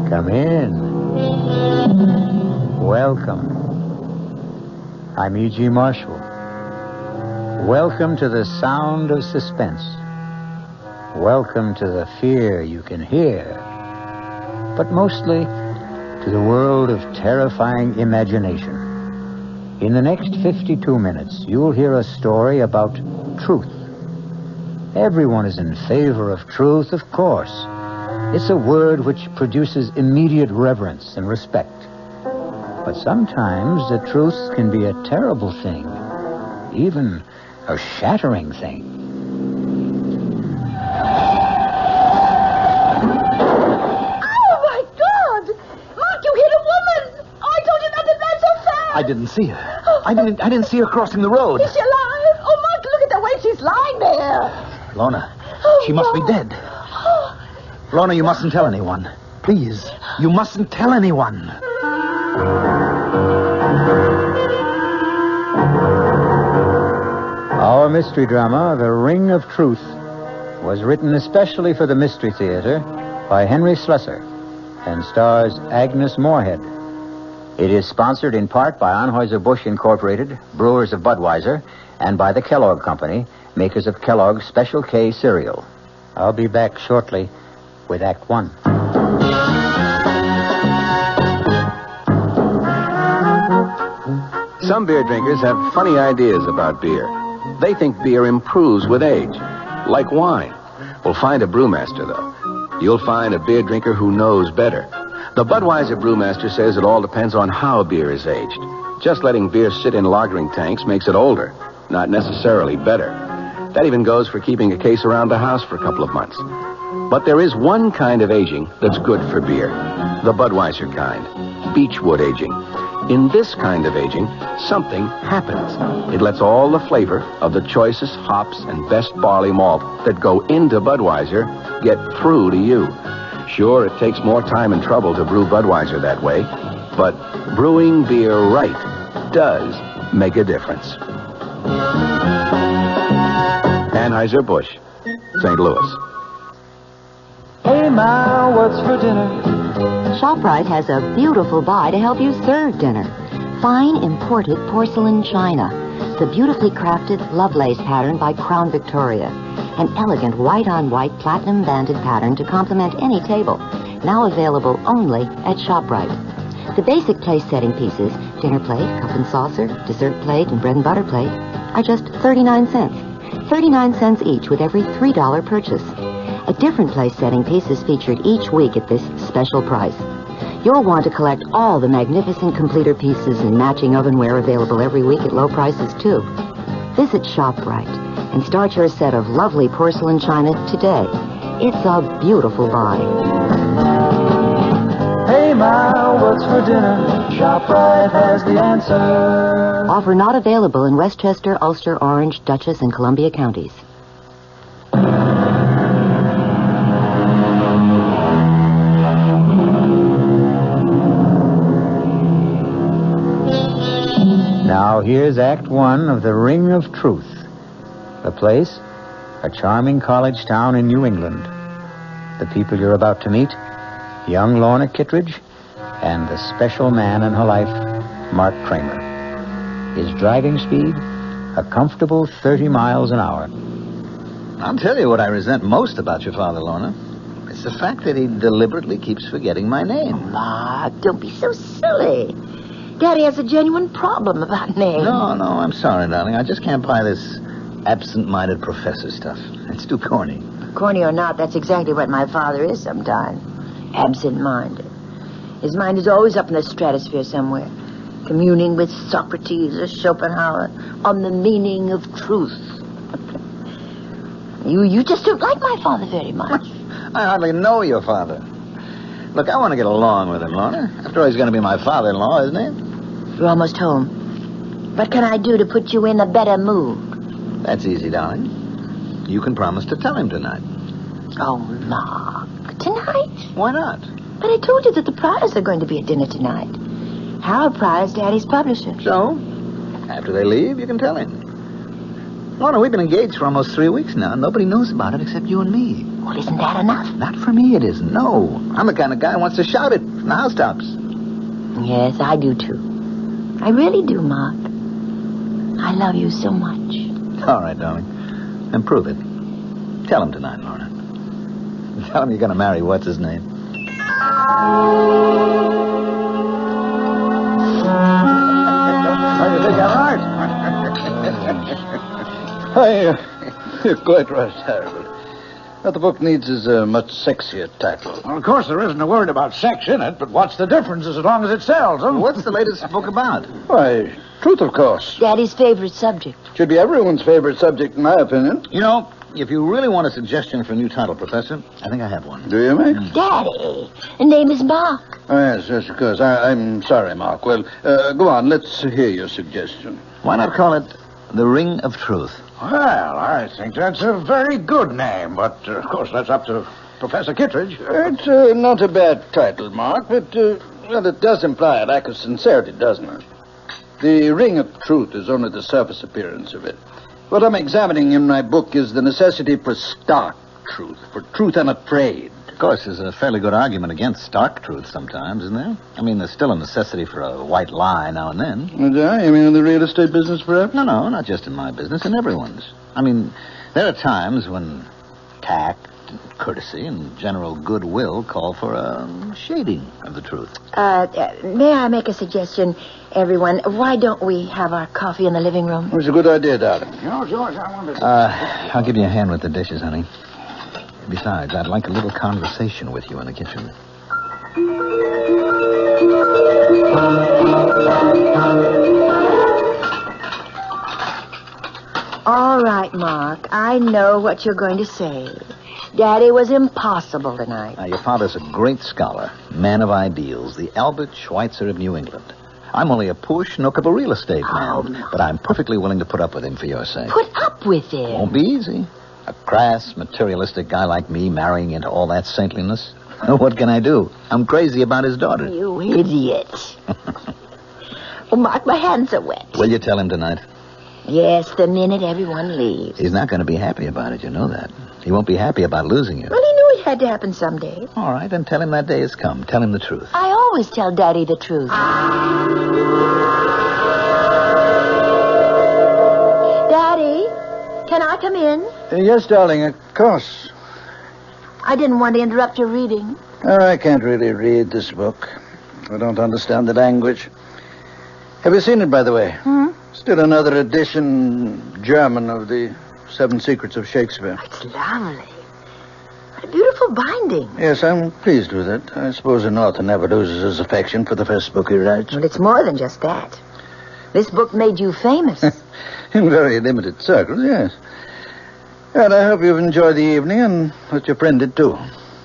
Come in. Welcome. I'm E.G. Marshall. Welcome to the sound of suspense. Welcome to the fear you can hear. But mostly to the world of terrifying imagination. In the next 52 minutes, you'll hear a story about truth. Everyone is in favor of truth, of course. It's a word which produces immediate reverence and respect. But sometimes the truth can be a terrible thing, even a shattering thing. Oh, my God! Mark, you hit a woman! Oh, I told you not to drive so fast! I didn't see her. I didn't see her crossing the road. Is she alive? Oh, Mark, look at the way she's lying there. Lorna, Oh, she must be Mark. dead. Lorna, you mustn't tell anyone. Please, you mustn't tell anyone. Our mystery drama, The Ring of Truth, was written especially for the Mystery Theater by Henry Slusser and stars Agnes Moorehead. It is sponsored in part by Anheuser-Busch Incorporated, brewers of Budweiser, and by the Kellogg Company, makers of Kellogg's Special K cereal. I'll be back shortly with Act One. Some beer drinkers have funny ideas about beer. They think beer improves with age, like wine. Well, find a brewmaster, though. You'll find a beer drinker who knows better. The Budweiser brewmaster says it all depends on how beer is aged. Just letting beer sit in lagering tanks makes it older, not necessarily better. That even goes for keeping a case around the house for a couple of months. But there is one kind of aging that's good for beer. The Budweiser kind. Beechwood aging. In this kind of aging, something happens. It lets all the flavor of the choicest hops and best barley malt that go into Budweiser get through to you. Sure, it takes more time and trouble to brew Budweiser that way, but brewing beer right does make a difference. Anheuser-Busch, St. Louis. Hey, Ma, what's for dinner? ShopRite has a beautiful buy to help you serve dinner. Fine imported porcelain china. The beautifully crafted Lovelace pattern by Crown Victoria. An elegant white-on-white platinum-banded pattern to complement any table. Now available only at ShopRite. The basic place-setting pieces, dinner plate, cup and saucer, dessert plate, and bread and butter plate, are just 39 cents. 39 cents each with every $3 purchase. A different place-setting piece is featured each week at this special price. You'll want to collect all the magnificent completer pieces and matching ovenware available every week at low prices, too. Visit ShopRite and start your set of lovely porcelain china today. It's a beautiful buy. Hey, Ma, what's for dinner? ShopRite has the answer. Offer not available in Westchester, Ulster, Orange, Dutchess, and Columbia counties. Now here's Act One of The Ring of Truth. The place, a charming college town in New England. The people you're about to meet, young Lorna Kitteredge and the special man in her life, Mark Kramer. His driving speed, a comfortable 30 miles an hour. I'll tell you what I resent most about your father, Lorna. It's the fact that he deliberately keeps forgetting my name. Mark, don't be so silly. Daddy has a genuine problem about names. No, I'm sorry, darling. I just can't buy this absent-minded professor stuff. It's too corny. Corny or not, that's exactly what my father is sometimes. Absent-minded. His mind is always up in the stratosphere somewhere, communing with Socrates or Schopenhauer on the meaning of truth. You just don't like my father very much. I hardly know your father. Look, I want to get along with him, Lorna. After all, he's going to be my father-in-law, isn't he? You're almost home. What can I do to put you in a better mood? That's easy, darling. You can promise to tell him tonight. Oh, Mark. Tonight? Why not? But I told you that the Pryors are going to be at dinner tonight. Harold Pryor's Daddy's publisher. So, after they leave, you can tell him. Lorna, we've been engaged for almost 3 weeks now. Nobody knows about it except you and me. Well, isn't that enough? Not for me, it isn't. No. I'm the kind of guy who wants to shout it from the housetops. Yes, I do, too. I really do, Mark. I love you so much. All right, darling. And prove it. Tell him tonight, Lorna. Tell him you're going to marry what's-his-name. How do you think I'm right? You're quite right, Harold. What the book needs is a much sexier title. Well, of course, there isn't a word about sex in it, but what's the difference as long as it sells, huh? What's the latest book about? Why, truth, of course. Daddy's favorite subject. Should be everyone's favorite subject, in my opinion. You know, if you really want a suggestion for a new title, Professor, I think I have one. Do you, mate? Daddy, the name is Mark. Oh, yes, of course. I'm sorry, Mark. Well, go on. Let's hear your suggestion. Why not call it The Ring of Truth? Well, I think that's a very good name, but, of course, that's up to Professor Kitteredge. It's not a bad title, Mark, but, well, it does imply a lack of sincerity, doesn't it? The Ring of Truth is only the surface appearance of it. What I'm examining in my book is the necessity for stark truth, for truth unafraid. Of course, there's a fairly good argument against stark truth sometimes, isn't there? I mean, there's still a necessity for a white lie now and then. You mean in the real estate business, perhaps? No, not just in my business, in everyone's. I mean, there are times when tact, courtesy, and general goodwill call for a shading of the truth. May I make a suggestion, everyone? Why don't we have our coffee in the living room? It's a good idea, darling. George, I wonder... I'll give you a hand with the dishes, honey. Besides, I'd like a little conversation with you in the kitchen. All right, Mark. I know what you're going to say. Daddy was impossible tonight. Now, your father's a great scholar, man of ideals, the Albert Schweitzer of New England. I'm only a poor schnook of a real estate man, but I'm perfectly willing to put up with him for your sake. Put up with him? Won't be easy. A crass, materialistic guy like me marrying into all that saintliness. What can I do? I'm crazy about his daughter. You idiot. Oh, Mark, my hands are wet. Will you tell him tonight? Yes, the minute everyone leaves. He's not going to be happy about it, you know that. He won't be happy about losing you. Well, he knew it had to happen someday. All right, then tell him that day has come. Tell him the truth. I always tell Daddy the truth. Daddy, can I come in? Yes, darling, of course. I didn't want to interrupt your reading. Oh, I can't really read this book. I don't understand the language. Have you seen it, by the way? Still another edition, German, of the 7 Secrets of Shakespeare. It's lovely. What a beautiful binding. Yes, I'm pleased with it. I suppose an author never loses his affection for the first book he writes. Well, it's more than just that. This book made you famous. In very limited circles, yes. And I hope you've enjoyed the evening and that your friend did, too.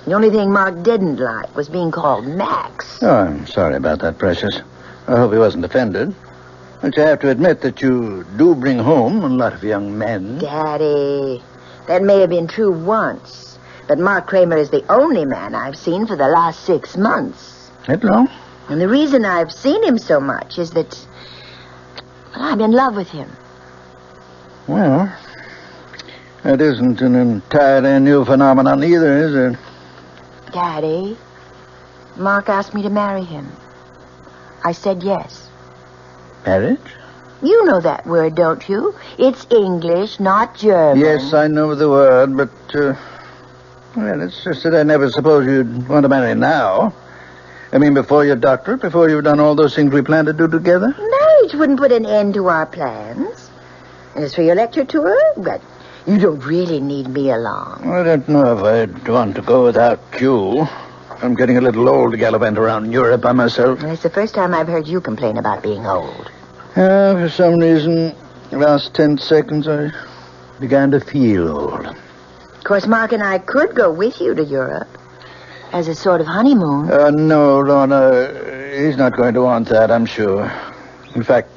The only thing Mark didn't like was being called Max. Oh, I'm sorry about that, Precious. I hope he wasn't offended. But you have to admit that you do bring home a lot of young men. Daddy, that may have been true once, but Mark Kramer is the only man I've seen for the last 6 months. That long? And the reason I've seen him so much is that, well, I'm in love with him. Well, that isn't an entirely new phenomenon either, is it? Daddy, Mark asked me to marry him. I said yes. Marriage? You know that word, don't you? It's English, not German. Yes, I know the word, but, well, it's just that I never supposed you'd want to marry now. I mean, before your doctorate, before you've done all those things we planned to do together. Marriage wouldn't put an end to our plans. And as for your lecture tour, but you don't really need me along. I don't know if I'd want to go without you. I'm getting a little old to gallivant around Europe by myself. Well, it's the first time I've heard you complain about being old. For some reason, the last 10 seconds, I began to feel old. Of course, Mark and I could go with you to Europe as a sort of honeymoon. No, Lorna, he's not going to want that, I'm sure. In fact,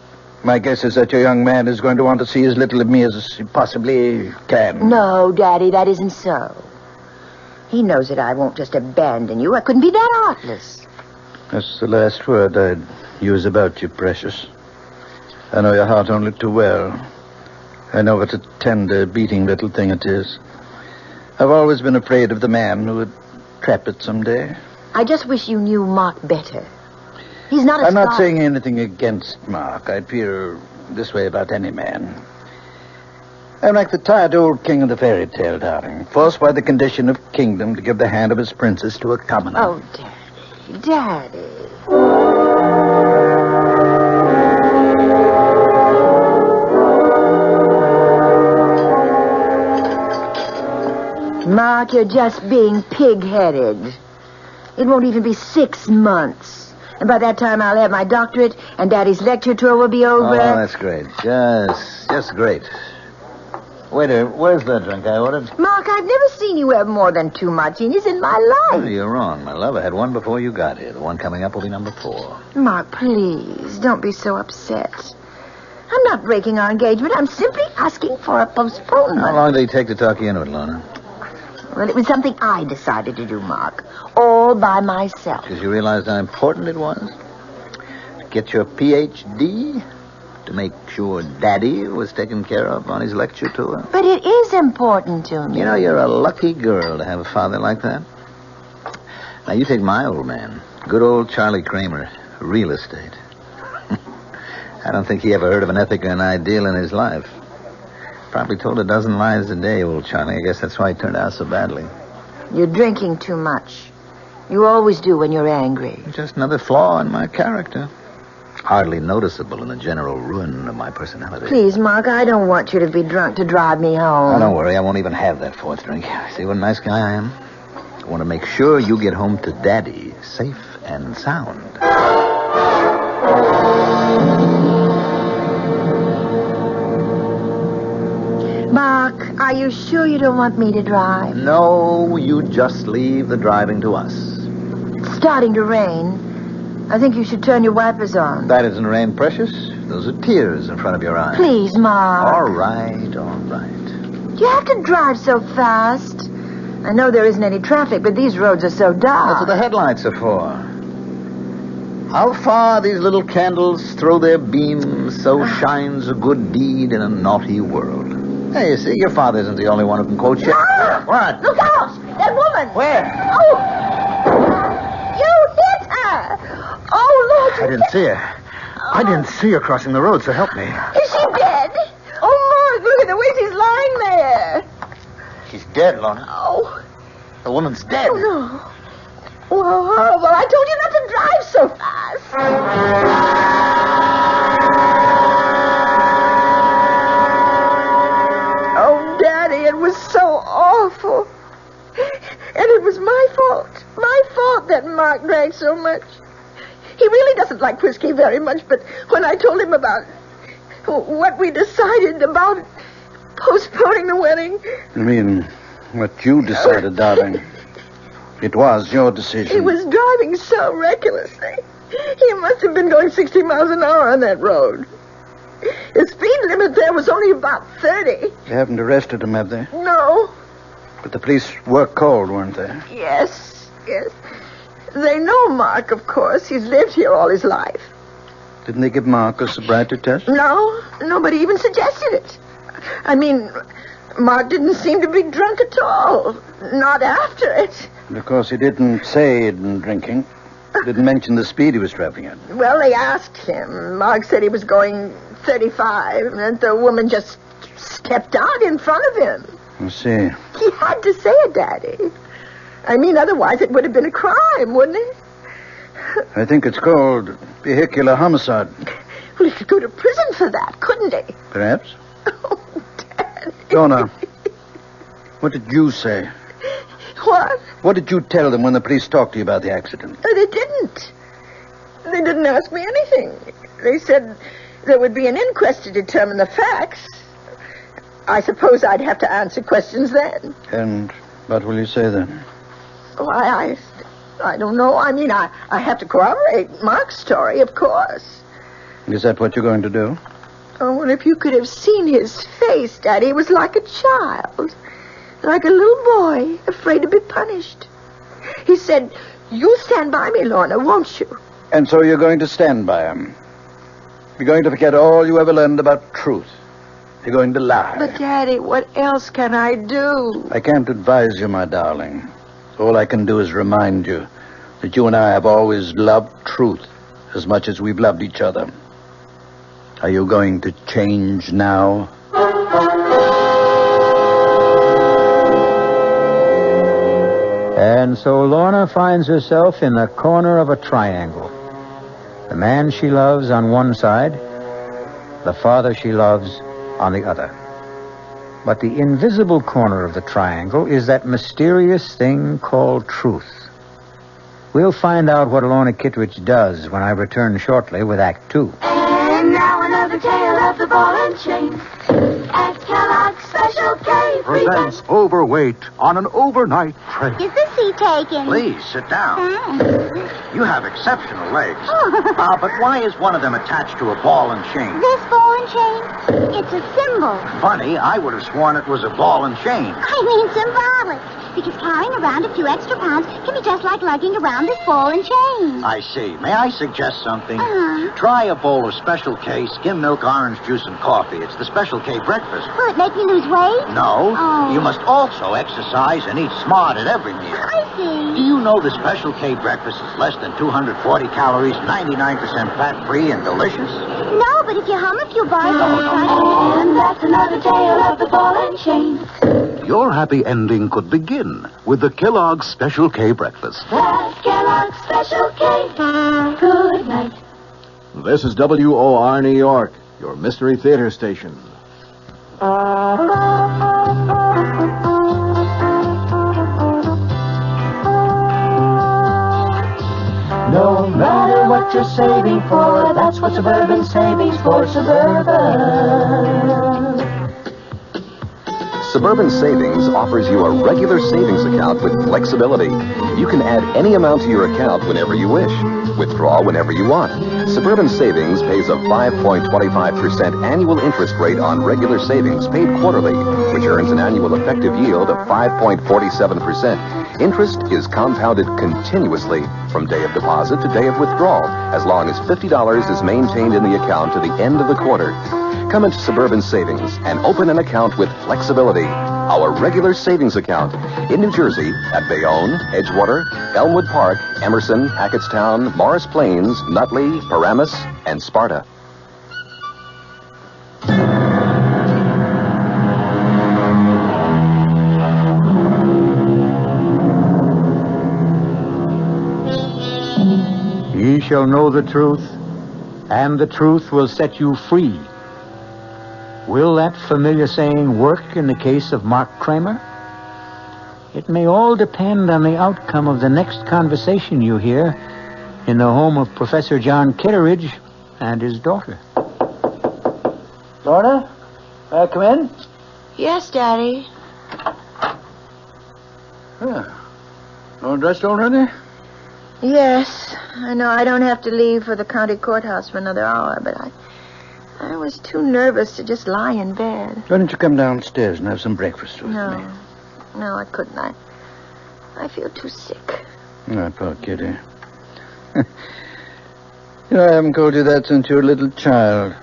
my guess is that your young man is going to want to see as little of me as he possibly can. No, Daddy, that isn't so. He knows that I won't just abandon you. I couldn't be that heartless. That's the last word I'd use about you, Precious. I know your heart only too well. I know what a tender, beating little thing it is. I've always been afraid of the man who would trap it someday. I just wish you knew Mark better. He's not a I'm not scholar. saying anything against Mark. I'd feel this way about any man. I'm like the tired old king of the fairy tale, darling, forced by the condition of kingdom to give the hand of his princess to a commoner. Oh, Daddy. Mark, you're just being pig-headed. It won't even be 6 months. And by that time, I'll have my doctorate, and Daddy's lecture tour will be over. Oh, that's great. Just great. Waiter, where's the drink I ordered? Mark, I've never seen you have more than 2 martinis in my Oh, life. you're wrong, my love. I had one before you got here. The one coming up will be number 4. Mark, please, don't be so upset. I'm not breaking our engagement. I'm simply asking for a postponement. How long did it take to talk you into it, Lorna? Well, it was something I decided to do, Mark. All by myself. Because you realized how important it was? To get your Ph.D.? To make sure Daddy was taken care of on his lecture tour? But it is important to me. You know, you're a lucky girl to have a father like that. Now, you take my old man. Good old Charlie Kramer. Real estate. I don't think he ever heard of an ethic or an ideal in his life. Probably told a dozen lies a day, old Charlie. I guess that's why he turned out so badly. You're drinking too much. You always do when you're angry. Just another flaw in my character. Hardly noticeable in the general ruin of my personality. Please, Mark, I don't want you to be drunk to drive me home. Oh, don't worry. I won't even have that 4th drink. See what a nice guy I am? I want to make sure you get home to Daddy safe and sound. Mark, are you sure you don't want me to drive? No, you just leave the driving to us. It's starting to rain. I think you should turn your wipers on. That isn't rain, precious. Those are tears in front of your eyes. Please, Mark. All right, all right. Do you have to drive so fast? I know there isn't any traffic, but these roads are so dark. That's what the headlights are for. How far these little candles throw their beams, so shines a good deed in a naughty world. Hey, you see, your father isn't the only one who can quote you. Ah! What? Look out! That woman! Where? Oh! You hit her! Oh, Lord! I didn't see her. I didn't see her crossing the road, so help me. Is she dead? Oh, Mark, look at the way she's lying there. She's dead, Lorna. Oh, The woman's dead. oh no. Well, horrible. I told you not to drive so fast. Oh, Daddy, it was so awful. And it was my fault. My fault that Mark drank so much. He really doesn't like whiskey very much, but when I told him about what we decided about postponing the wedding... I mean, what you decided, darling. It was your decision. He was driving so recklessly. He must have been going 60 miles an hour on that road. The speed limit there was only about 30. They haven't arrested him, have they? No. But the police were called, weren't they? Yes, yes. They know Mark, of course. He's lived here all his life. Didn't they give Mark a sobriety test? No, nobody even suggested it. I mean, Mark didn't seem to be drunk at all. Not after it. And of course, he didn't say he'd been drinking. Didn't mention the speed he was traveling at. Well, they asked him. Mark said he was going 35, and the woman just stepped out in front of him. I see. He had to say it, Daddy. I mean, otherwise it would have been a crime, wouldn't it? I think it's called vehicular homicide. Well, he could go to prison for that, couldn't he? Perhaps. Oh, Daddy. Donna, what did you say? What? What did you tell them when the police talked to you about the accident? They didn't. They didn't ask me anything. They said there would be an inquest to determine the facts. I suppose I'd have to answer questions then. And what will you say then? Why, I don't know. I mean, I have to corroborate Mark's story, of course. Is that what you're going to do? Oh, and if you could have seen his face, Daddy, it was like a child. Like a little boy, afraid to be punished. He said, "You'll stand by me, Lorna, won't you?" And so you're going to stand by him. You're going to forget all you ever learned about truth You're going to lie. But, Daddy, what else can I do? I can't advise you, my darling. All I can do is remind you that you and I have always loved truth as much as we've loved each other. Are you going to change now? And so Lorna finds herself in the corner of a triangle. The man she loves on one side, the father she loves on the other. But the invisible corner of the triangle is that mysterious thing called truth. We'll find out what Lorna Kitteredge does when I return shortly with Act 2. And now another tale of the ball and chain. At Kellogg's Special K. Presents Overweight on an overnight train. Is the seat taken? Please, sit down. You have exceptional legs. But why is one of them attached to a ball and chain? This ball and chain? It's a symbol. Funny, I would have sworn it was a ball and chain. I mean symbolic. Because carrying around a few extra pounds can be just like lugging around this ball and chain. I see. May I suggest something? Uh-huh. Try a bowl of Special K skim milk, orange juice, and coffee. It's the Special K breakfast. Will it make me lose weight? No. Oh. You must also exercise and eat smart at every meal. I see. Do you know the Special K breakfast is less than 240 calories, 99% fat-free, and delicious? No, but if you hum a few bars... And that's another tale of the ball and chain. Your happy ending could begin with the Kellogg's Special K breakfast. That's Kellogg's Special K. Good night. This is WOR New York, your Mystery Theater station. No matter what you're saving for, that's what Suburban Savings for Suburban. Suburban Savings offers you a regular savings account with flexibility. You can add any amount to your account whenever you wish. Withdraw whenever you want. Suburban Savings pays a 5.25% annual interest rate on regular savings paid quarterly, which earns an annual effective yield of 5.47%. Interest is compounded continuously from day of deposit to day of withdrawal, as long as $50 is maintained in the account to the end of the quarter. Come into Suburban Savings and open an account with flexibility. Our regular savings account in New Jersey at Bayonne, Edgewater, Elmwood Park, Emerson, Hackettstown, Morris Plains, Nutley, Paramus, and Sparta. Ye shall know the truth, and the truth will set you free. Will that familiar saying work in the case of Mark Kramer? It may all depend on the outcome of the next conversation you hear in the home of Professor John Kitteredge and his daughter. Lorna, may I come in? Yes, Daddy. All dressed already? Yes. I know I don't have to leave for the county courthouse for another hour, but I was too nervous to just lie in bed. Why don't you come downstairs and have some breakfast with me? No, I couldn't. I feel too sick. Oh, poor kitty. I haven't called you that since you were a little child.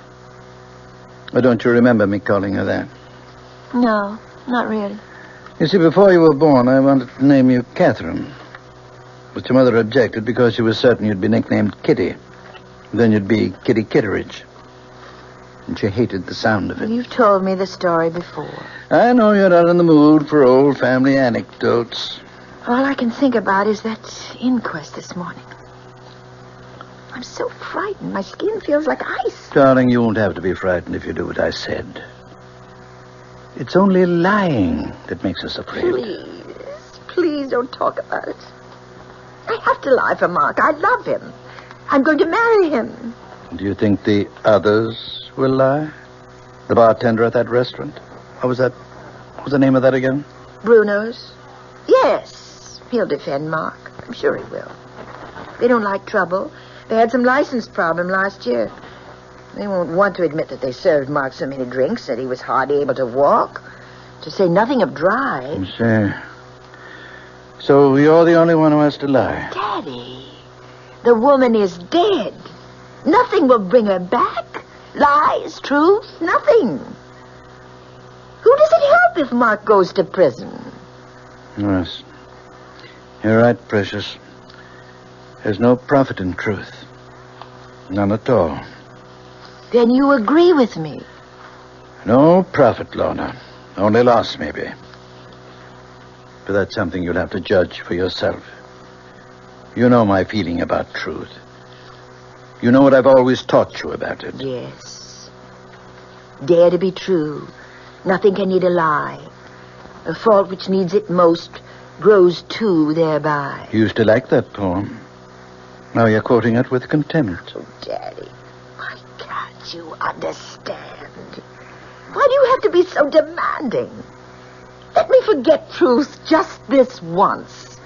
Or don't you remember me calling her that? No, not really. You see, before you were born, I wanted to name you Catherine. But your mother objected because she was certain you'd be nicknamed Kitty. Then you'd be Kitty Kitteredge. And she hated the sound of it. You've told me the story before. I know you're not in the mood for old family anecdotes. All I can think about is that inquest this morning. I'm so frightened. My skin feels like ice. Darling, you won't have to be frightened if you do what I said. It's only lying that makes us afraid. Please don't talk about it. I have to lie for Mark. I love him. I'm going to marry him. Do you think the others will lie? The bartender at that restaurant? What was the name of that again? Bruno's? Yes. He'll defend Mark. I'm sure he will. They don't like trouble. They had some license problem last year. They won't want to admit that they served Mark so many drinks that he was hardly able to walk. To say nothing of drive. So you're the only one who has to lie. Daddy, the woman is dead. Nothing will bring her back. Lies, truth, nothing. Who does it help if Mark goes to prison? Yes. You're right, Precious. There's no profit in truth. None at all. Then you agree with me. No profit, Lorna. Only loss, maybe. But that's something you'll have to judge for yourself. You know my feeling about truth. You know what I've always taught you about it. Yes. Dare to be true. Nothing can need a lie. A fault which needs it most grows too thereby. You used to like that poem. Now you're quoting it with contempt. Oh, Daddy, why can't you understand? Why do you have to be so demanding? Let me forget truth just this once.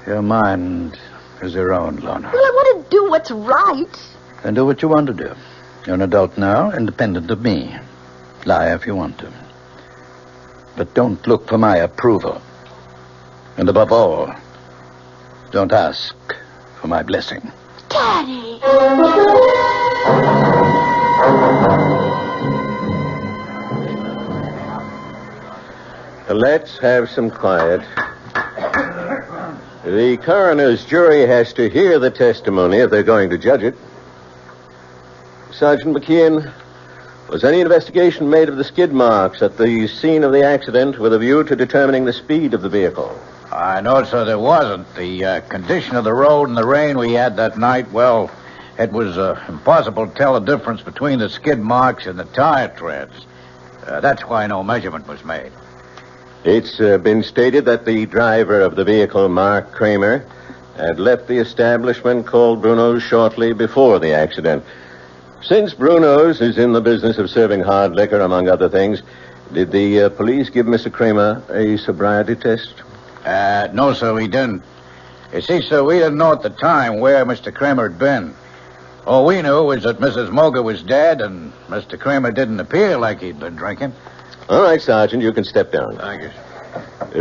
Your mind is your own, Lorna. Well, I want to do what's right. Then do what you want to do. You're an adult now, independent of me. Lie if you want to. But don't look for my approval. And above all, don't ask for my blessing. Daddy! Let's have some quiet. The coroner's jury has to hear the testimony if they're going to judge it. Sergeant McKeon, was any investigation made of the skid marks at the scene of the accident with a view to determining the speed of the vehicle? No, sir, there wasn't. The condition of the road and the rain we had that night, well, it was impossible to tell the difference between the skid marks and the tire treads. That's why no measurement was made. It's been stated that the driver of the vehicle, Mark Kramer, had left the establishment called Bruno's shortly before the accident. Since Bruno's is in the business of serving hard liquor, among other things, did the police give Mr. Kramer a sobriety test? No, sir, we didn't. You see, sir, we didn't know at the time where Mr. Kramer had been. All we knew was that Mrs. Moger was dead, and Mr. Kramer didn't appear like he'd been drinking. All right, Sergeant, you can step down. Thank you.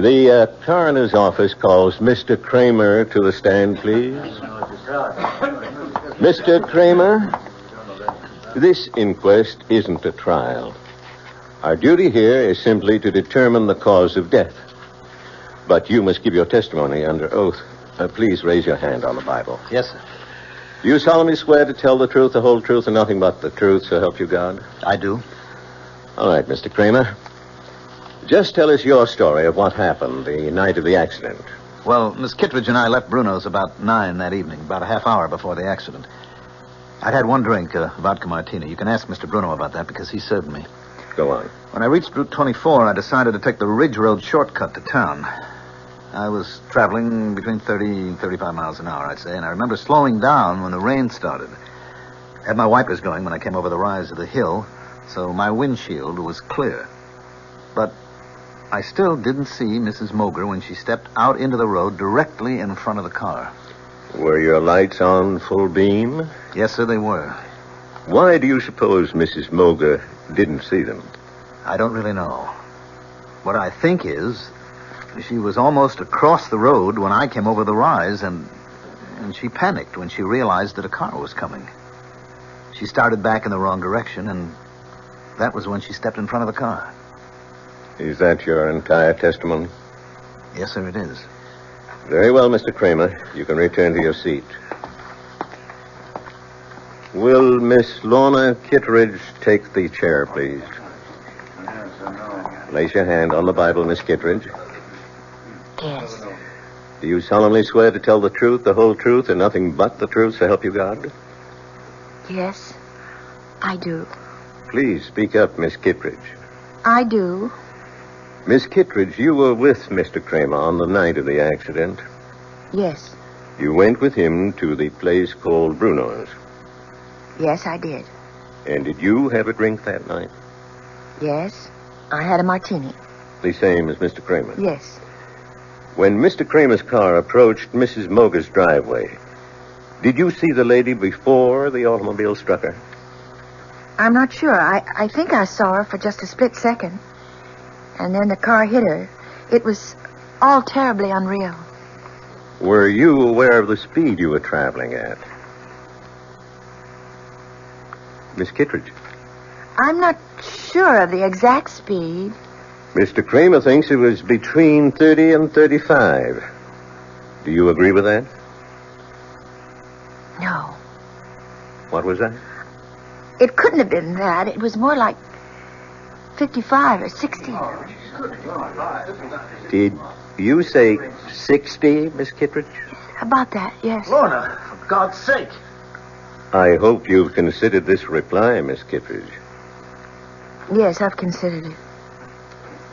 The coroner's office calls Mr. Kramer to the stand, please. Mr. Kramer, this inquest isn't a trial. Our duty here is simply to determine the cause of death. But you must give your testimony under oath. Please raise your hand on the Bible. Yes, sir. Do you solemnly swear to tell the truth, the whole truth, and nothing but the truth, so help you God? I do. All right, Mr. Kramer. Just tell us your story of what happened the night of the accident. Well, Miss Kitteredge and I left Bruno's about 9 that evening, about a half hour before the accident. I'd had one drink, vodka martini. You can ask Mr. Bruno about that because he served me. Go on. When I reached Route 24, I decided to take the Ridge Road shortcut to town. I was traveling between 30 and 35 miles an hour, I'd say, and I remember slowing down when the rain started. I had my wipers going when I came over the rise of the hill, so my windshield was clear. But I still didn't see Mrs. Moger when she stepped out into the road directly in front of the car. Were your lights on full beam? Yes, sir, they were. Why do you suppose Mrs. Moger didn't see them? I don't really know. What I think is she was almost across the road when I came over the rise, and she panicked when she realized that a car was coming. She started back in the wrong direction, and that was when she stepped in front of the car. Is that your entire testimony? Yes, sir, it is. Very well, Mr. Kramer. You can return to your seat. Will Miss Lorna Kitteredge take the chair, please? Place your hand on the Bible, Miss Kitteredge. Yes. Do you solemnly swear to tell the truth, the whole truth, and nothing but the truth, so help you God? Yes, I do. Please speak up, Miss Kitteredge. I do. Miss Kitteredge, you were with Mr. Kramer on the night of the accident. Yes. You went with him to the place called Bruno's. Yes, I did. And did you have a drink that night? Yes, I had a martini. The same as Mr. Kramer? Yes. When Mr. Kramer's car approached Mrs. Moger's driveway, did you see the lady before the automobile struck her? I'm not sure. I think I saw her for just a split second. And then the car hit her. It was all terribly unreal. Were you aware of the speed you were traveling at? Miss Kitteredge. I'm not sure of the exact speed. Mr. Kramer thinks it was between 30 and 35. Do you agree with that? No. What was that? It couldn't have been that. It was more like 55 or 60. Did you say 60, Miss Kitteredge? About that, yes. Lorna, for God's sake. I hope you've considered this reply, Miss Kitteredge. Yes, I've considered it.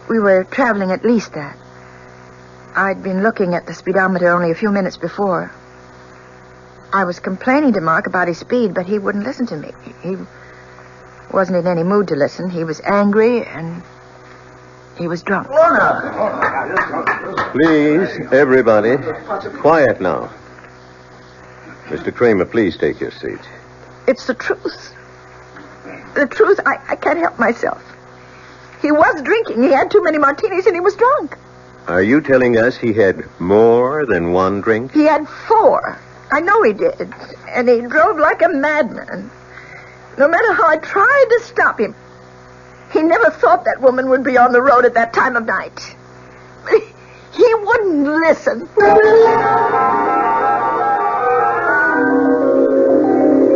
We were traveling at least that. I'd been looking at the speedometer only a few minutes before. I was complaining to Mark about his speed, but he wouldn't listen to me. He wasn't in any mood to listen. He was angry, and he was drunk. Lorna! Please, everybody, quiet now. Mr. Kramer, please take your seat. It's the truth. The truth, I can't help myself. He was drinking. He had too many martinis, and he was drunk. Are you telling us he had more than one drink? He had 4. I know he did. And he drove like a madman. No matter how I tried to stop him, he never thought that woman would be on the road at that time of night. He wouldn't listen.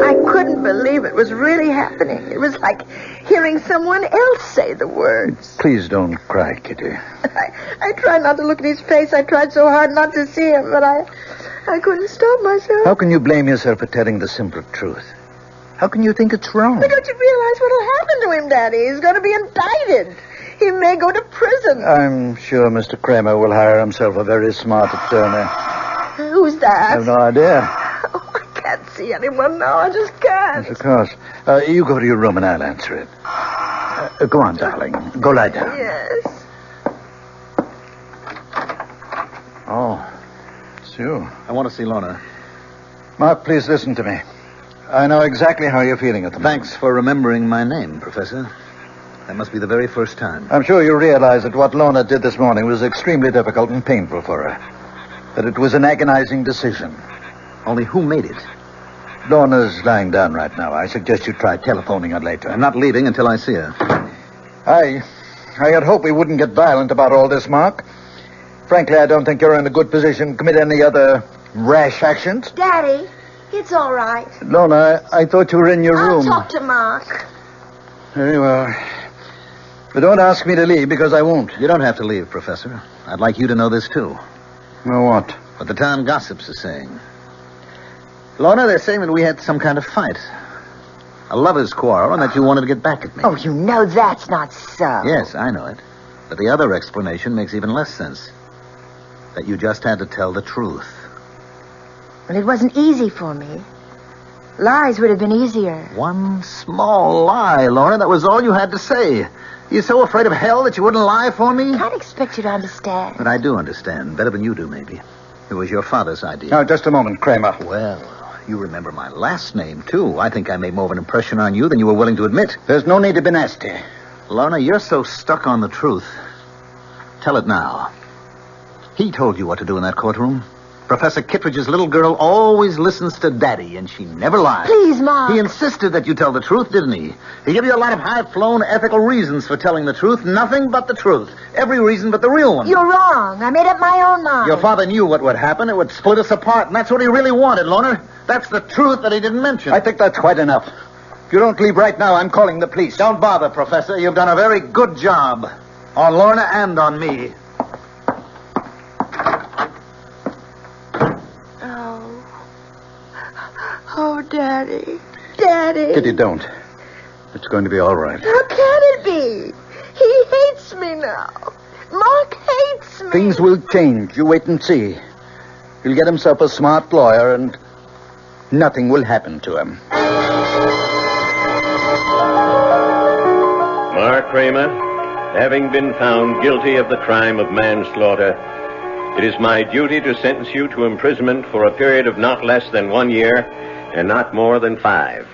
I couldn't believe it was really happening. It was like hearing someone else say the words. Please don't cry, Kitty. I tried not to look at his face. I tried so hard not to see him, but I couldn't stop myself. How can you blame yourself for telling the simple truth? How can you think it's wrong? But don't you realize what'll happen to him, Daddy? He's going to be indicted. He may go to prison. I'm sure Mr. Kramer will hire himself a very smart attorney. Who's that? I have no idea. Oh, I can't see anyone now. I just can't. Yes, of course. You go to your room and I'll answer it. Go on, darling. Go lie down. Yes. Oh, it's you. I want to see Lorna. Mark, please listen to me. I know exactly how you're feeling at the moment. Thanks for remembering my name, Professor. That must be the very first time. I'm sure you realize that what Lorna did this morning was extremely difficult and painful for her. That it was an agonizing decision. Only who made it? Lorna's lying down right now. I suggest you try telephoning her later. I'm not leaving until I see her. I had hoped we wouldn't get violent about all this, Mark. Frankly, I don't think you're in a good position to commit any other rash actions. Daddy, it's all right. Lorna, I thought you were in your room. I'll talk to Mark. Very well. But don't ask me to leave, because I won't. You don't have to leave, Professor. I'd like you to know this, too. Well, what? What the town gossips are saying. Lorna, they're saying that we had some kind of fight. A lover's quarrel, and that you wanted to get back at me. Oh, you know that's not so. Yes, I know it. But the other explanation makes even less sense. That you just had to tell the truth. Well, it wasn't easy for me. Lies would have been easier. One small lie, Lorna. That was all you had to say. You're so afraid of hell that you wouldn't lie for me? I can't expect you to understand. But I do understand. Better than you do, maybe. It was your father's idea. Now, just a moment, Kramer. Well, you remember my last name, too. I think I made more of an impression on you than you were willing to admit. There's no need to be nasty. Lorna, you're so stuck on the truth. Tell it now. He told you what to do in that courtroom. Professor Kitteredge's little girl always listens to Daddy, and she never lies. Please, Mark. He insisted that you tell the truth, didn't he? He gave you a lot of high-flown ethical reasons for telling the truth. Nothing but the truth. Every reason but the real one. You're wrong. I made up my own mind. Your father knew what would happen. It would split us apart, and that's what he really wanted, Lorna. That's the truth that he didn't mention. I think that's quite enough. If you don't leave right now, I'm calling the police. Don't bother, Professor. You've done a very good job. On Lorna and on me. Oh, Daddy. Daddy. Kitty, don't. It's going to be all right. How can it be? He hates me now. Mark hates me. Things will change. You wait and see. He'll get himself a smart lawyer, and nothing will happen to him. Mark Kramer, having been found guilty of the crime of manslaughter, it is my duty to sentence you to imprisonment for a period of not less than 1 year and not more than 5.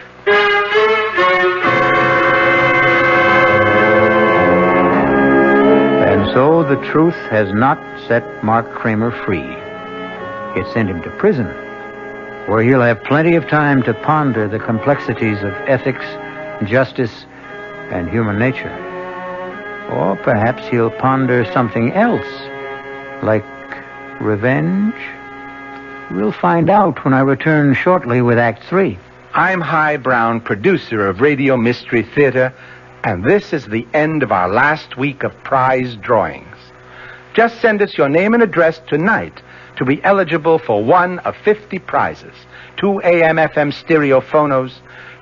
And so the truth has not set Mark Kramer free. It sent him to prison, where he'll have plenty of time to ponder the complexities of ethics, justice, and human nature. Or perhaps he'll ponder something else, like revenge. We'll find out when I return shortly with Act 3. I'm Hy Brown, producer of Radio Mystery Theater, and this is the end of our last week of prize drawings. Just send us your name and address tonight to be eligible for one of 50 prizes: 2 AM/FM stereo phonos,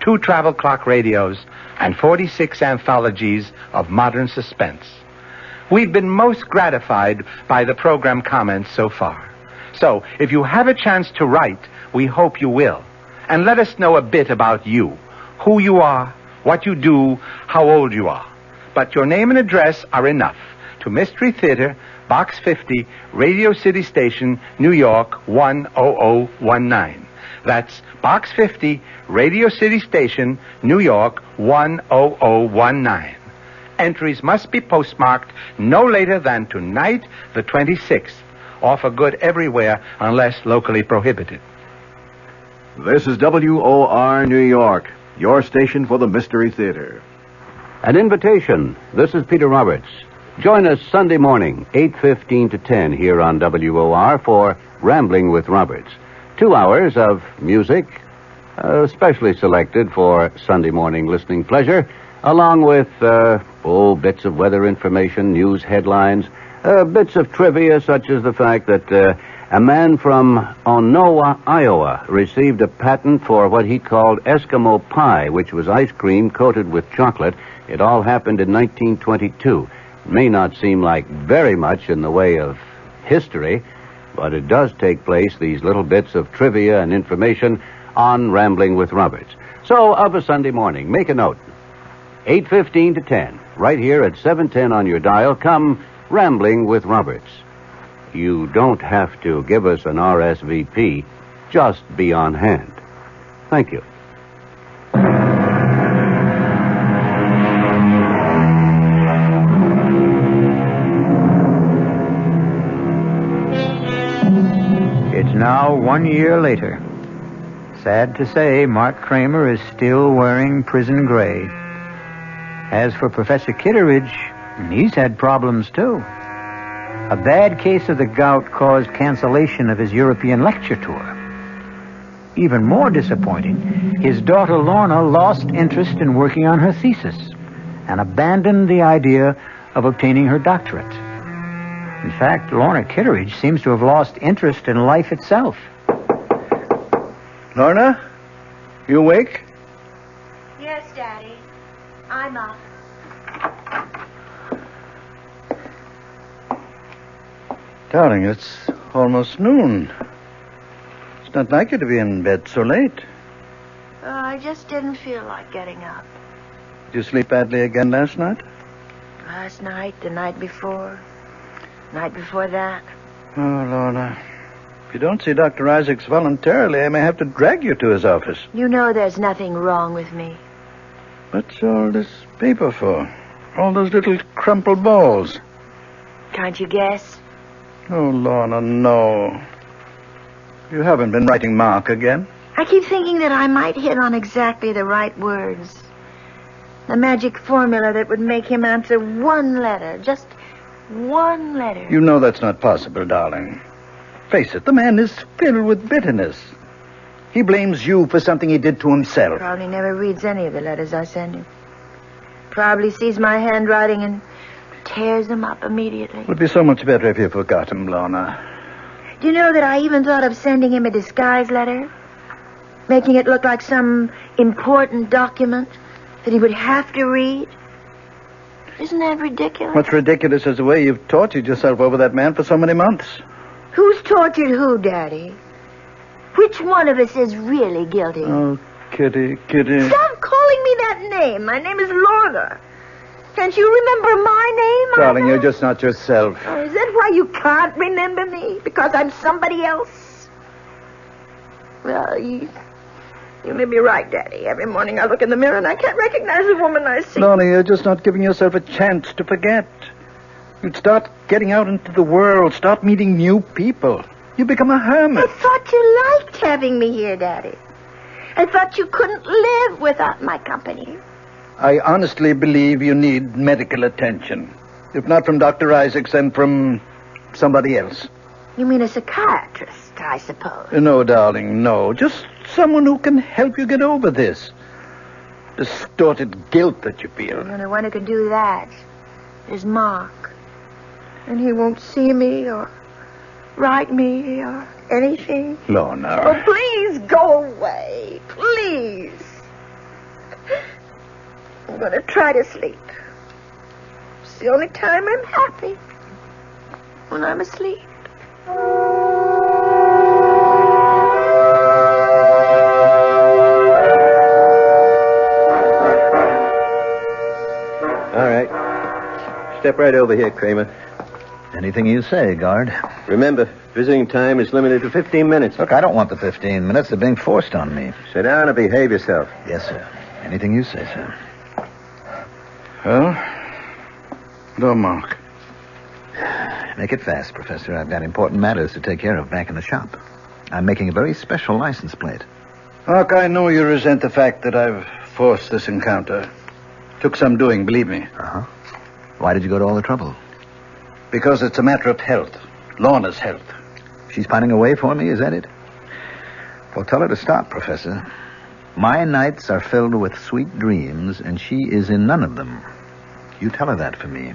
2 travel clock radios, and 46 anthologies of modern suspense. We've been most gratified by the program comments so far. So, if you have a chance to write, we hope you will. And let us know a bit about you, who you are, what you do, how old you are. But your name and address are enough. To Mystery Theater, Box 50, Radio City Station, New York, 10019. That's Box 50, Radio City Station, New York, 10019. Entries must be postmarked no later than tonight, the 26th. Offer good everywhere unless locally prohibited. This is WOR New York, your station for the Mystery Theater. An invitation. This is Peter Roberts. Join us Sunday morning, 8:15 to 10 here on WOR for Rambling with Roberts. 2 hours of music, specially selected for Sunday morning listening pleasure, along with, bits of weather information, news headlines, bits of trivia, such as the fact that a man from Onowa, Iowa, received a patent for what he called Eskimo pie, which was ice cream coated with chocolate. It all happened in 1922. It may not seem like very much in the way of history, but it does take place, these little bits of trivia and information, on Rambling with Roberts. So, of a Sunday morning, make a note. 8:15 to 10, right here at 710 on your dial, come Rambling with Roberts. You don't have to give us an RSVP. Just be on hand. Thank you. It's now 1 year later. Sad to say, Mark Kramer is still wearing prison gray. As for Professor Kitteredge, he's had problems too. A bad case of the gout caused cancellation of his European lecture tour. Even more disappointing, his daughter Lorna lost interest in working on her thesis and abandoned the idea of obtaining her doctorate. In fact, Lorna Kitteredge seems to have lost interest in life itself. Lorna, you awake? Yes, Daddy. I'm up. Darling, it's almost noon. It's not like you to be in bed so late. I just didn't feel like getting up. Did you sleep badly again last night? Last night, the night before that. Oh, Lorna. If you don't see Dr. Isaacs voluntarily, I may have to drag you to his office. You know there's nothing wrong with me. What's all this paper for? All those little crumpled balls. Can't you guess? Oh, Lorna, no. You haven't been writing Mark again? I keep thinking that I might hit on exactly the right words. The magic formula that would make him answer one letter. Just one letter. You know that's not possible, darling. Face it, the man is filled with bitterness. He blames you for something he did to himself. Probably never reads any of the letters I send him. Probably sees my handwriting and tears them up immediately. It would be so much better if you forgot him, Lorna. Do you know that I even thought of sending him a disguise letter? Making it look like some important document that he would have to read? Isn't that ridiculous? What's ridiculous is the way you've tortured yourself over that man for so many months. Who's tortured who, Daddy? Which one of us is really guilty? Oh, Kitty. Stop calling me that name. My name is Lorna. Can't you remember my name? Darling, you're just not yourself. Oh, is that why you can't remember me? Because I'm somebody else? Well, you may be right, Daddy. Every morning I look in the mirror and I can't recognize the woman I see. Lorna, you're just not giving yourself a chance to forget. You'd start getting out into the world, start meeting new people. You become a hermit. I thought you liked having me here, Daddy. I thought you couldn't live without my company. I honestly believe you need medical attention. If not from Dr. Isaacs, then from somebody else. You mean a psychiatrist, I suppose? No, darling, no. Just someone who can help you get over this distorted guilt that you feel. The only one who can do that is Mark. And he won't see me or write me or anything. Lorna. Oh, please go away. Please. I'm going to try to sleep. It's the only time I'm happy. When I'm asleep. All right. Step right over here, Kramer. Anything you say, guard. Remember, visiting time is limited to 15 minutes. Look, I don't want the 15 minutes. They're being forced on me. Sit down and behave yourself. Yes, sir. Anything you say, sir. Well, no, Mark. Make it fast, Professor. I've got important matters to take care of back in the shop. I'm making a very special license plate. Mark, I know you resent the fact that I've forced this encounter. Took some doing, believe me. Uh-huh. Why did you go to all the trouble? Because it's a matter of health. Lorna's health. She's pining away for me, is that it? Well, tell her to stop, Professor. My nights are filled with sweet dreams, and she is in none of them. You tell her that for me.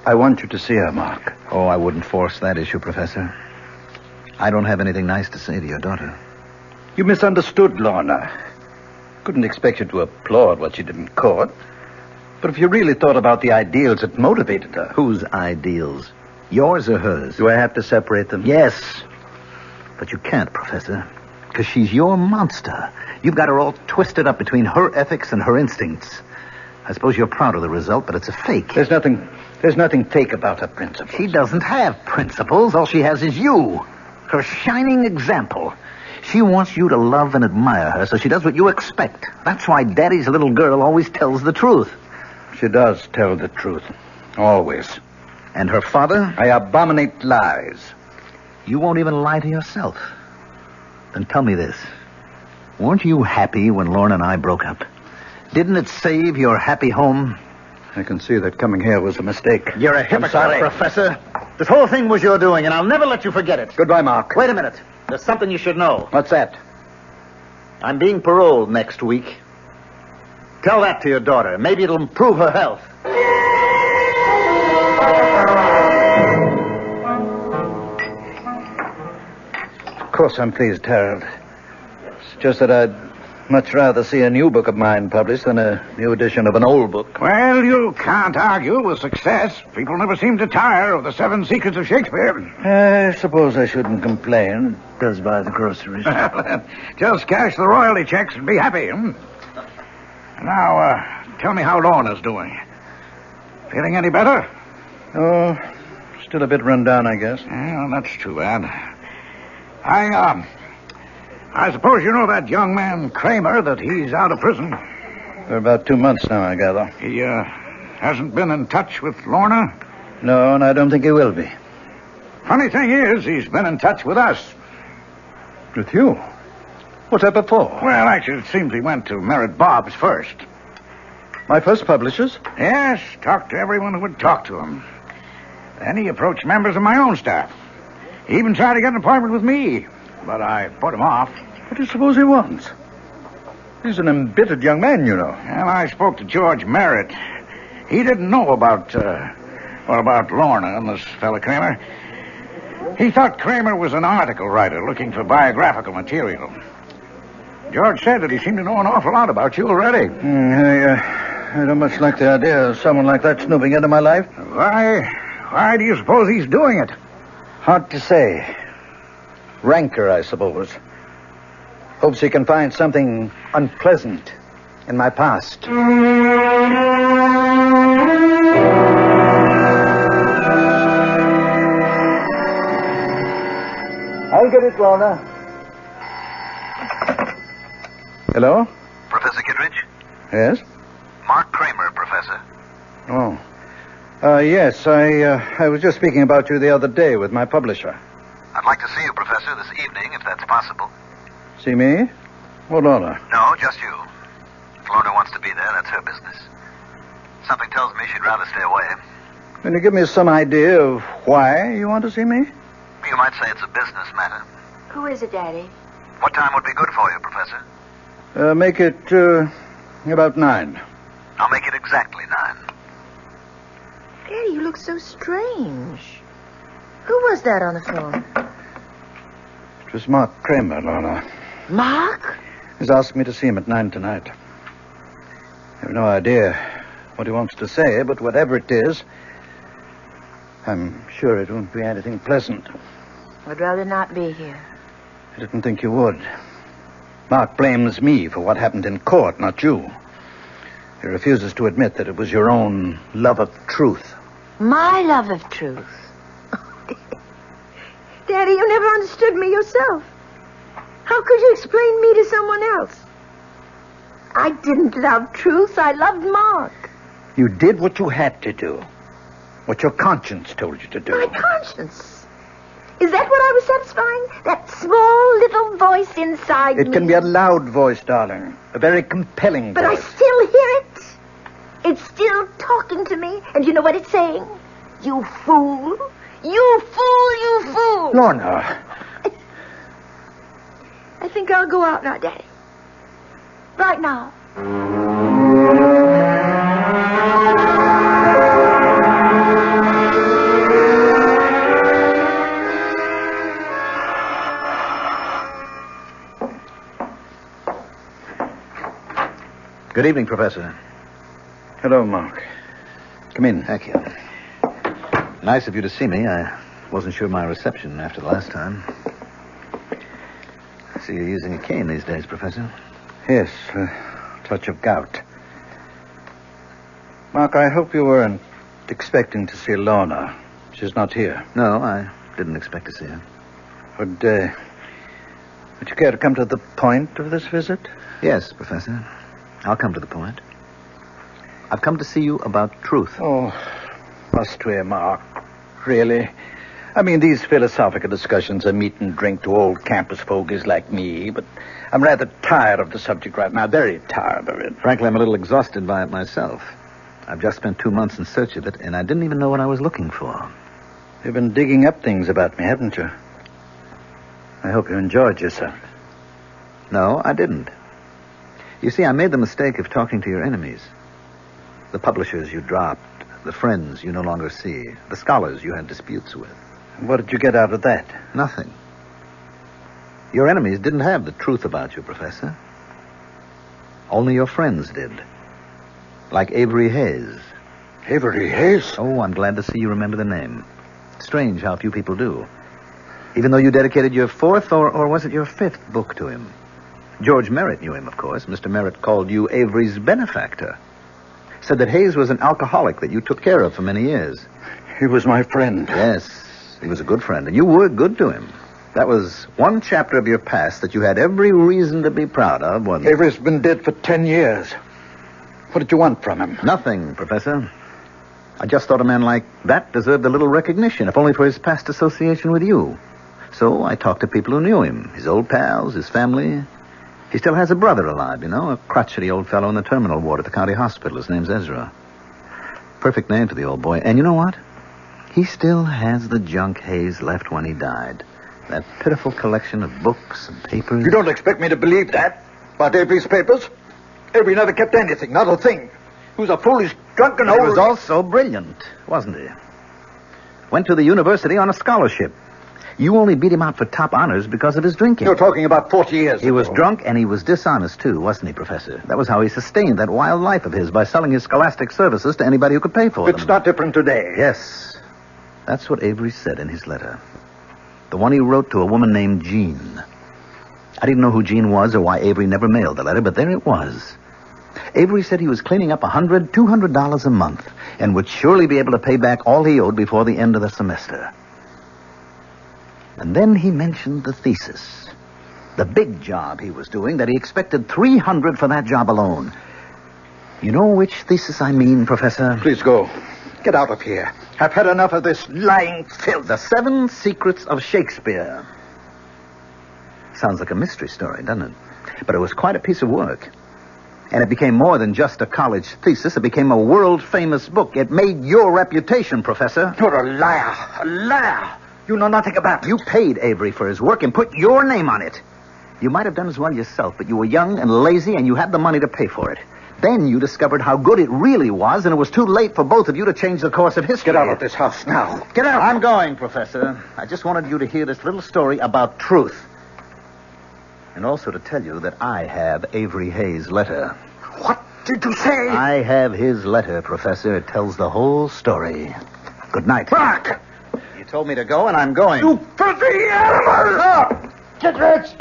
I want you to see her, Mark. Oh, I wouldn't force that issue, Professor. I don't have anything nice to say to your daughter. You misunderstood Lorna. Couldn't expect you to applaud what she did in court. But if you really thought about the ideals that motivated her... Whose ideals? Yours or hers? Do I have to separate them? Yes. But you can't, Professor. Because she's your monster. You've got her all twisted up between her ethics and her instincts. I suppose you're proud of the result, but it's a fake. There's nothing fake about her principles. She doesn't have principles. All she has is you. Her shining example. She wants you to love and admire her, so she does what you expect. That's why Daddy's little girl always tells the truth. She does tell the truth. Always. And her father? I abominate lies. You won't even lie to yourself. Then tell me this. Weren't you happy when Lorna and I broke up? Didn't it save your happy home? I can see that coming here was a mistake. You're a hypocrite, Professor. This whole thing was your doing, and I'll never let you forget it. Goodbye, Mark. Wait a minute. There's something you should know. What's that? I'm being paroled next week. Tell that to your daughter. Maybe it'll improve her health. Of course I'm pleased, Harold. It's just that I'd much rather see a new book of mine published than a new edition of an old book. Well, you can't argue with success. People never seem to tire of the 7 Secrets of Shakespeare. I suppose I shouldn't complain. It does buy the groceries. Just cash the royalty checks and be happy. Now, tell me how Lorna's doing. Feeling any better? Oh, still a bit run down, I guess. Well, that's too bad. I suppose you know that young man, Kramer, that he's out of prison. For about 2 months now, I gather. He, hasn't been in touch with Lorna? No, and I don't think he will be. Funny thing is, he's been in touch with us. With you? What's that before? Well, actually, it seems he went to Merritt Bob's first. My first publishers? Yes, talked to everyone who would talk to him. Then he approached members of my own staff. He even tried to get an appointment with me, but I put him off. What do you suppose he wants? He's an embittered young man, you know. And I spoke to George Merritt. He didn't know about Lorna and this fella Kramer. He thought Kramer was an article writer looking for biographical material. George said that he seemed to know an awful lot about you already. I don't much like the idea of someone like that snooping into my life. Why do you suppose he's doing it? Hard to say. Rancor, I suppose. Hopes he can find something unpleasant in my past. I'll get it, Lorna. Hello? Professor Kitteredge? Yes? Mark Kramer, Professor. Oh. Yes, I was just speaking about you the other day with my publisher. I'd like to see you, Professor, this evening, if that's possible. See me? Or Lorna? No, just you. If Lorna wants to be there, that's her business. Something tells me she'd rather stay away. Can you give me some idea of why you want to see me? You might say it's a business matter. Who is it, Daddy? What time would be good for you, Professor? Make it about 9. I'll make it exactly 9. Daddy, you look so strange. Who was that on the phone? It was Mark Kramer, Lorna. Mark? He's asked me to see him at 9 tonight. I have no idea what he wants to say, but whatever it is, I'm sure it won't be anything pleasant. I'd rather not be here. I didn't think you would. Mark blames me for what happened in court, not you. He refuses to admit that it was your own love of truth. My love of truth? Daddy, you never understood me yourself. How could you explain me to someone else? I didn't love truth. I loved Mark. You did what you had to do. What your conscience told you to do. My conscience? Is that what I was satisfying? That small little voice inside me? It can be a loud voice, darling. A very compelling But voice. I still hear it. It's still talking to me. And you know what it's saying? You fool. You fool, you fool. Lorna. I think I'll go out now, Daddy. Right now. Good evening, Professor. Hello, Mark. Come in. Thank you. Nice of you to see me. I wasn't sure of my reception after the last time. I see you're using a cane these days, Professor. Yes, a touch of gout. Mark, I hope you weren't expecting to see Lorna. She's not here. No, I didn't expect to see her. Would you care to come to the point of this visit? Yes, Professor. I'll come to the point. I've come to see you about truth. Oh, must we, Mark? Really? I mean, these philosophical discussions are meat and drink to old campus fogies like me, but I'm rather tired of the subject right now, very tired of it. Frankly, I'm a little exhausted by it myself. I've just spent 2 months in search of it, and I didn't even know what I was looking for. You've been digging up things about me, haven't you? I hope you enjoyed yourself. No, I didn't. You see, I made the mistake of talking to your enemies. The publishers you dropped, the friends you no longer see, the scholars you had disputes with. What did you get out of that? Nothing. Your enemies didn't have the truth about you, Professor. Only your friends did. Like Avery Hayes. Avery Hayes? Oh, I'm glad to see you remember the name. Strange how few people do. Even though you dedicated your 4th, or was it your 5th book to him? George Merritt knew him, of course. Mr. Merritt called you Avery's benefactor. Said that Hayes was an alcoholic that you took care of for many years. He was my friend. Yes, he was a good friend, and you were good to him. That was one chapter of your past that you had every reason to be proud of, wasn't it? Avery's been dead for 10 years. What did you want from him? Nothing, Professor. I just thought a man like that deserved a little recognition, if only for his past association with you. So I talked to people who knew him, his old pals, his family. He still has a brother alive, you know, a crotchety old fellow in the terminal ward at the county hospital. His name's Ezra. Perfect name for the old boy. And you know what? He still has the junk Hayes left when he died. That pitiful collection of books and papers. You don't expect me to believe that? About Avery's papers? Avery never kept anything, not a thing. He was a foolish, drunken old... He was also brilliant, wasn't he? Went to the university on a scholarship. You only beat him out for top honors because of his drinking. You're talking about 40 years He was drunk and he was dishonest, too, wasn't he, Professor? That was how he sustained that wild life of his, by selling his scholastic services to anybody who could pay for them. It's not different today. Yes. That's what Avery said in his letter. The one he wrote to a woman named Jean. I didn't know who Jean was or why Avery never mailed the letter, but there it was. Avery said he was cleaning up $100, $200 a month and would surely be able to pay back all he owed before the end of the semester. And then he mentioned the thesis. The big job he was doing, that he expected $300 for that job alone. You know which thesis I mean, Professor? Please go. Get out of here. I've had enough of this lying filth. The 7 Secrets of Shakespeare. Sounds like a mystery story, doesn't it? But it was quite a piece of work. And it became more than just a college thesis. It became a world-famous book. It made your reputation, Professor. You're a liar. A liar. You know nothing about it. You paid Avery for his work and put your name on it. You might have done as well yourself, but you were young and lazy, and you had the money to pay for it. Then you discovered how good it really was, and it was too late for both of you to change the course of history. Get out of this house now. Get out. I'm going, Professor. I just wanted you to hear this little story about truth. And also to tell you that I have Avery Hayes' letter. What did you say? I have his letter, Professor. It tells the whole story. Good night. Mark! You told me to go, and I'm going. You filthy animal! No! Kitteredge!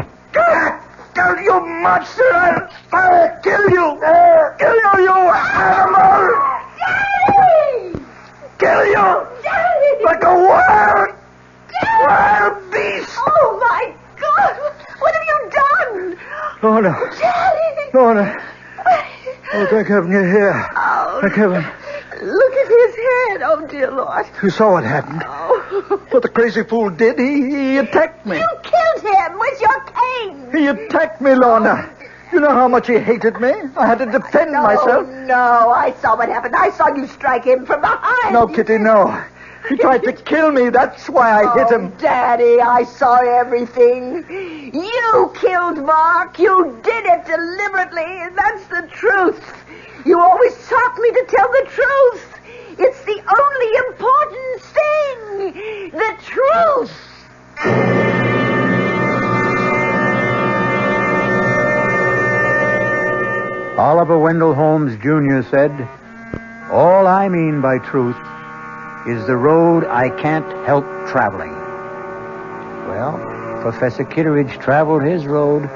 Kill you monster! I'll kill you! Kill you, you animal! Daddy! Kill you! Daddy! Like a wild beast! Oh, my God! What have you done? Lorna! Daddy! Lorna! Oh, thank heaven you're here. Oh, thank heaven. Look at his head. Oh, dear Lord. You saw what happened. Oh. What the crazy fool did, he attacked me. You killed him with your cane. He attacked me, Lorna. You know how much he hated me? I had to defend myself. No, I saw what happened. I saw you strike him from behind. No, Kitty, no. He tried to kill me. That's why I hit him. Daddy, I saw everything. You killed Mark. You did it deliberately. That's the truth. You always taught me to tell the truth. It's the only important thing. The truth. Oliver Wendell Holmes, Jr. said, "All I mean by truth is the road I can't help traveling." Well, Professor Kitteredge traveled his road,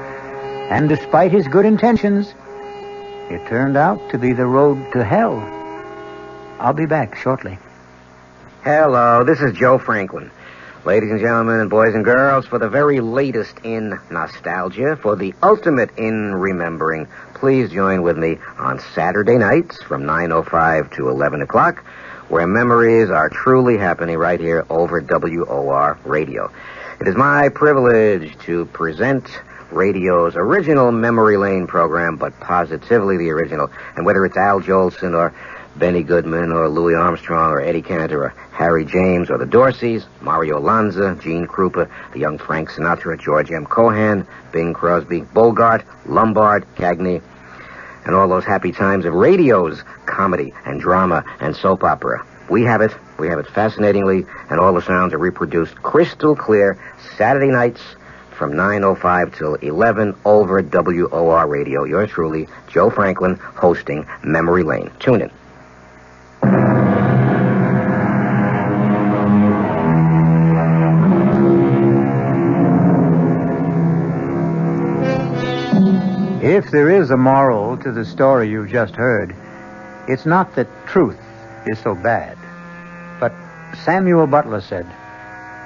and despite his good intentions, it turned out to be the road to hell. I'll be back shortly. Hello, this is Joe Franklin. Ladies and gentlemen and boys and girls, for the very latest in nostalgia, for the ultimate in remembering, please join with me on Saturday nights from 9:05 to 11 o'clock, where memories are truly happening right here over WOR Radio. It is my privilege to present radio's original Memory Lane program, but positively the original. And whether it's Al Jolson or Benny Goodman or Louis Armstrong or Eddie Cantor or Harry James or the Dorseys, Mario Lanza, Gene Krupa, the young Frank Sinatra, George M. Cohan, Bing Crosby, Bogart, Lombard, Cagney, and all those happy times of radio's comedy and drama and soap opera. We have it fascinatingly, and all the sounds are reproduced crystal clear Saturday nights from 9:05 till 11 over WOR Radio. Yours truly, Joe Franklin, hosting Memory Lane. Tune in. If there is a moral to the story you've just heard, it's not that truth is so bad. But Samuel Butler said,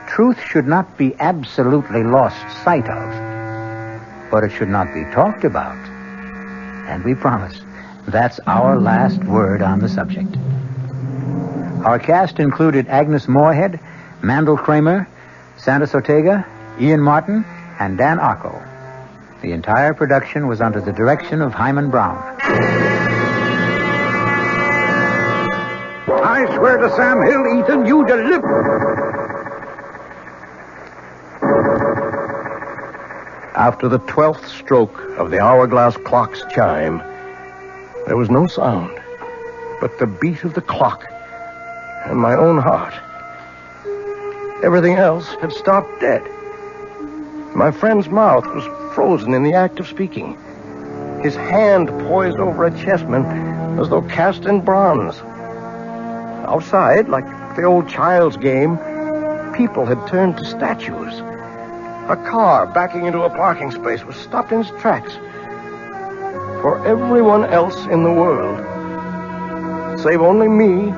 truth should not be absolutely lost sight of, but it should not be talked about. And we promise that's our last word on the subject. Our cast included Agnes Moorehead, Mandel Kramer, Sandus Ortega, Ian Martin, and Dan Arco. The entire production was under the direction of Hyman Brown. I swear to Sam Hill, Ethan, you deliver. After the 12th stroke of the hourglass clock's chime, there was no sound but the beat of the clock and my own heart. Everything else had stopped dead. My friend's mouth was frozen in the act of speaking. His hand poised over a chessman as though cast in bronze. Outside, like the old child's game, people had turned to statues. A car backing into a parking space was stopped in its tracks. For everyone else in the world, save only me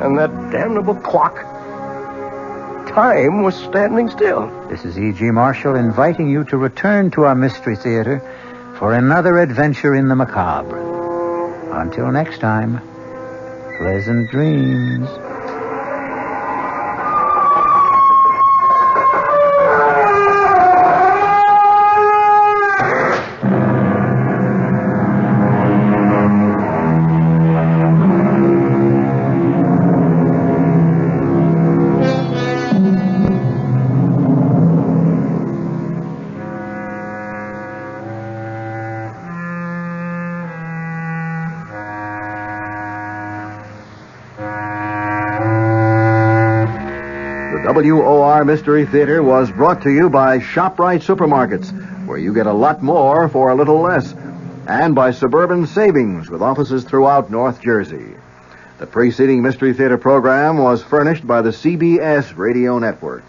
and that damnable clock, time was standing still. This is E.G. Marshall inviting you to return to our Mystery Theater for another adventure in the macabre. Until next time, pleasant dreams. WOR Mystery Theater was brought to you by ShopRite Supermarkets, where you get a lot more for a little less, and by Suburban Savings, with offices throughout North Jersey. The preceding Mystery Theater program was furnished by the CBS Radio Network.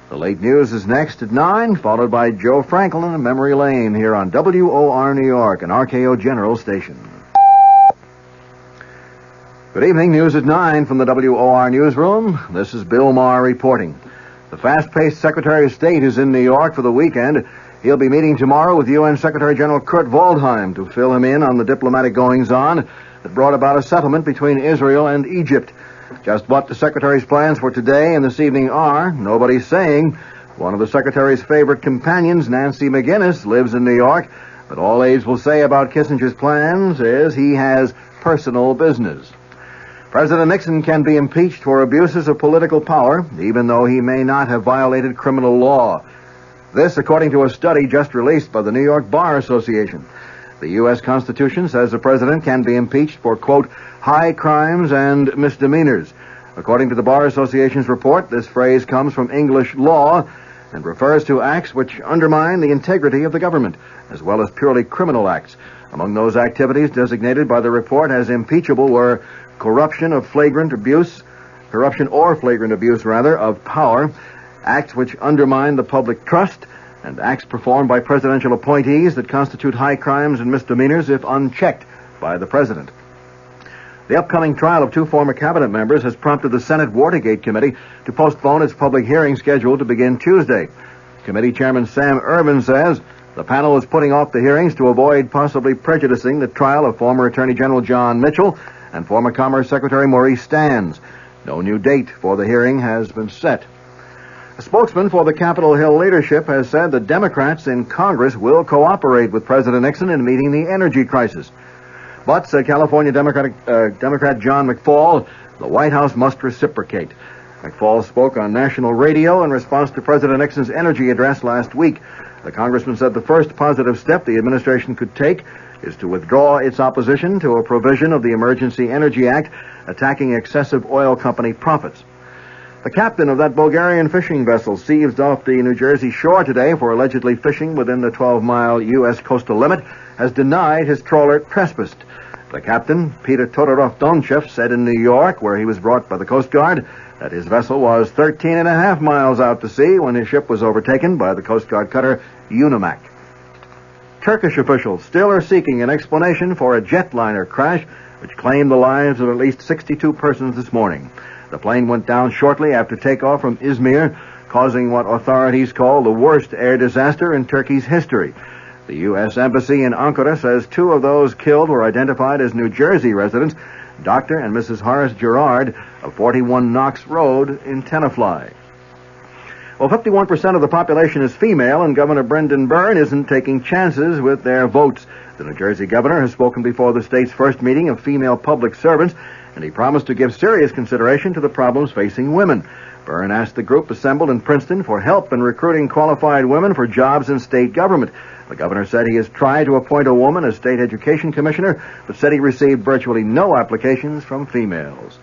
The late news is next at 9, followed by Joe Franklin and Memory Lane here on WOR New York, an RKO General station. Good evening. News at 9 from the WOR newsroom. This is Bill Maher reporting. The fast-paced Secretary of State is in New York for the weekend. He'll be meeting tomorrow with UN Secretary General Kurt Waldheim to fill him in on the diplomatic goings-on that brought about a settlement between Israel and Egypt. Just what the Secretary's plans for today and this evening are, nobody's saying. One of the Secretary's favorite companions, Nancy McGinnis, lives in New York, but all aides will say about Kissinger's plans is he has personal business. President Nixon can be impeached for abuses of political power, even though he may not have violated criminal law. This, according to a study just released by the New York Bar Association. The U.S. Constitution says the president can be impeached for, quote, high crimes and misdemeanors. According to the Bar Association's report, this phrase comes from English law and refers to acts which undermine the integrity of the government, as well as purely criminal acts. Among those activities designated by the report as impeachable were corruption or flagrant abuse of power, acts which undermine the public trust, and acts performed by presidential appointees that constitute high crimes and misdemeanors if unchecked by the president. The upcoming trial of two former cabinet members has prompted the Senate Watergate Committee to postpone its public hearing scheduled to begin Tuesday. Committee Chairman Sam Ervin says the panel is putting off the hearings to avoid possibly prejudicing the trial of former Attorney General John Mitchell and former Commerce Secretary Maurice Stans. No new date for the hearing has been set. A spokesman for the Capitol Hill leadership has said the Democrats in Congress will cooperate with President Nixon in meeting the energy crisis. But, said California Democrat John McFaul, the White House must reciprocate. McFaul spoke on national radio in response to President Nixon's energy address last week. The congressman said the first positive step the administration could take is to withdraw its opposition to a provision of the Emergency Energy Act attacking excessive oil company profits. The captain of that Bulgarian fishing vessel seized off the New Jersey shore today for allegedly fishing within the 12-mile U.S. coastal limit has denied his trawler trespassed. The captain, Peter Todorov-Donchev, said in New York, where he was brought by the Coast Guard, that his vessel was 13 and a half miles out to sea when his ship was overtaken by the Coast Guard cutter Unimak. Turkish officials still are seeking an explanation for a jetliner crash which claimed the lives of at least 62 persons this morning. The plane went down shortly after takeoff from Izmir, causing what authorities call the worst air disaster in Turkey's history. The U.S. Embassy in Ankara says two of those killed were identified as New Jersey residents, Dr. and Mrs. Horace Gerard of 41 Knox Road in Tenafly. Well, 51% of the population is female, and Governor Brendan Byrne isn't taking chances with their votes. The New Jersey governor has spoken before the state's first meeting of female public servants, and he promised to give serious consideration to the problems facing women. Byrne asked the group assembled in Princeton for help in recruiting qualified women for jobs in state government. The governor said he has tried to appoint a woman as state education commissioner, but said he received virtually no applications from females.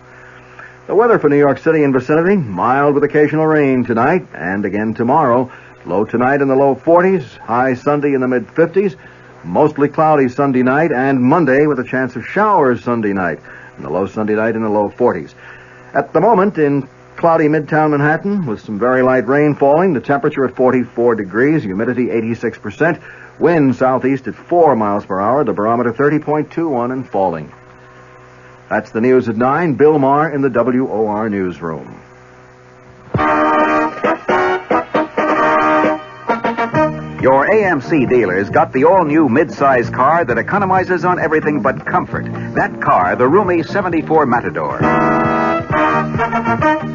The weather for New York City and vicinity, mild with occasional rain tonight and again tomorrow. Low tonight in the low 40s, high Sunday in the mid-50s, mostly cloudy Sunday night and Monday with a chance of showers Sunday night, and the low Sunday night in the low 40s. At the moment, in cloudy Midtown Manhattan with some very light rain falling, the temperature at 44 degrees, humidity 86%, wind southeast at 4 miles per hour, the barometer 30.21 and falling. That's the news at 9. Bill Maher in the WOR newsroom. Your AMC dealers got the all-new mid-size car that economizes on everything but comfort. That car, the roomy 74 Matador.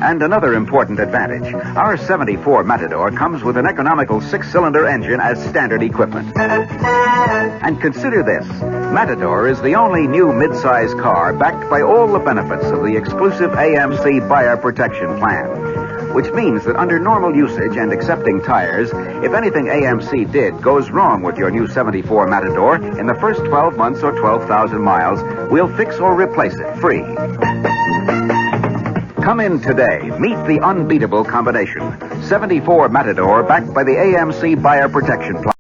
And another important advantage. Our 74 Matador comes with an economical 6-cylinder engine as standard equipment. And consider this. Matador is the only new mid-size car backed by all the benefits of the exclusive AMC Buyer Protection Plan, which means that under normal usage and accepting tires, if anything AMC did goes wrong with your new 74 Matador in the first 12 months or 12,000 miles, we'll fix or replace it free. Come in today. Meet the unbeatable combination. 74 Matador backed by the AMC Buyer Protection Plan.